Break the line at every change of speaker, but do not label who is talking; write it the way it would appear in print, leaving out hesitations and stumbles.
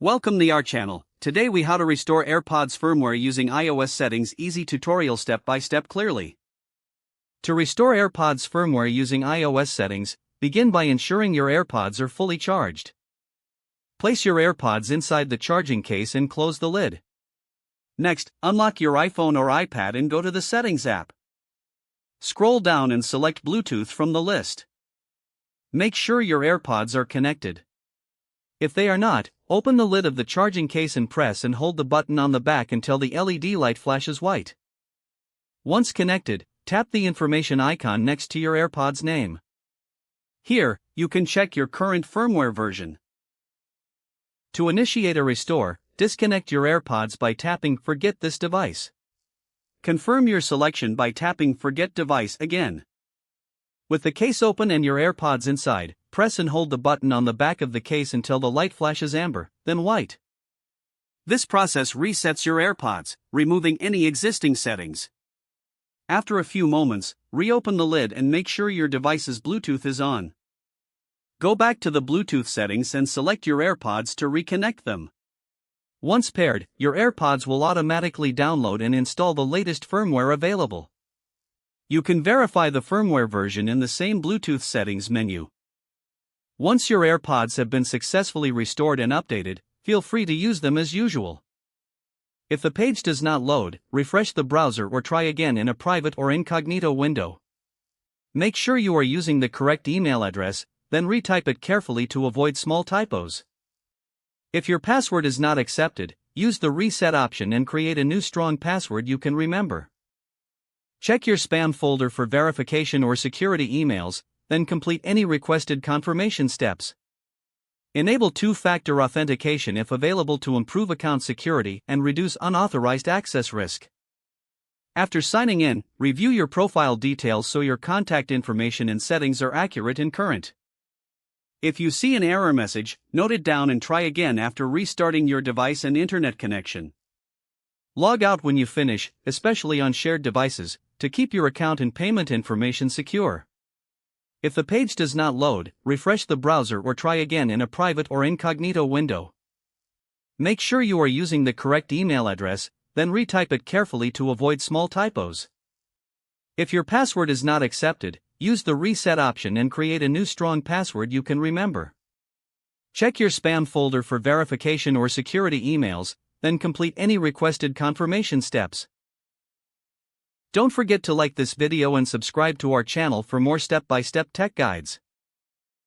Welcome to our channel. Today we how to restore AirPods firmware using iOS settings. Easy tutorial step by step clearly. To restore AirPods firmware using iOS settings, begin by ensuring your AirPods are fully charged. Place your AirPods inside the charging case and close the lid. Next, unlock your iPhone or iPad and go to the Settings app. Scroll down and select Bluetooth from the list. Make sure your AirPods are connected. If they are not, open the lid of the charging case and press and hold the button on the back until the LED light flashes white. Once connected, tap the information icon next to your AirPods name. Here, you can check your current firmware version. To initiate a restore, disconnect your AirPods by tapping Forget this device. Confirm your selection by tapping Forget device again. With the case open and your AirPods inside, press and hold the button on the back of the case until the light flashes amber, then white. This process resets your AirPods, removing any existing settings. After a few moments, reopen the lid and make sure your device's Bluetooth is on. Go back to the Bluetooth settings and select your AirPods to reconnect them. Once paired, your AirPods will automatically download and install the latest firmware available. You can verify the firmware version in the same Bluetooth settings menu. Once your AirPods have been successfully restored and updated, feel free to use them as usual. If the page does not load, refresh the browser or try again in a private or incognito window. Make sure you are using the correct email address, then retype it carefully to avoid small typos. If your password is not accepted, use the reset option and create a new strong password you can remember. Check your spam folder for verification or security emails, then complete any requested confirmation steps. Enable two-factor authentication if available to improve account security and reduce unauthorized access risk. After signing in, review your profile details so your contact information and settings are accurate and current. If you see an error message, note it down and try again after restarting your device and internet connection. Log out when you finish, especially on shared devices, to keep your account and payment information secure. If the page does not load, refresh the browser or try again in a private or incognito window. Make sure you are using the correct email address, then retype it carefully to avoid small typos. If your password is not accepted, use the reset option and create a new strong password you can remember. Check your spam folder for verification or security emails, then complete any requested confirmation steps. Don't forget to like this video and subscribe to our channel for more step-by-step tech guides.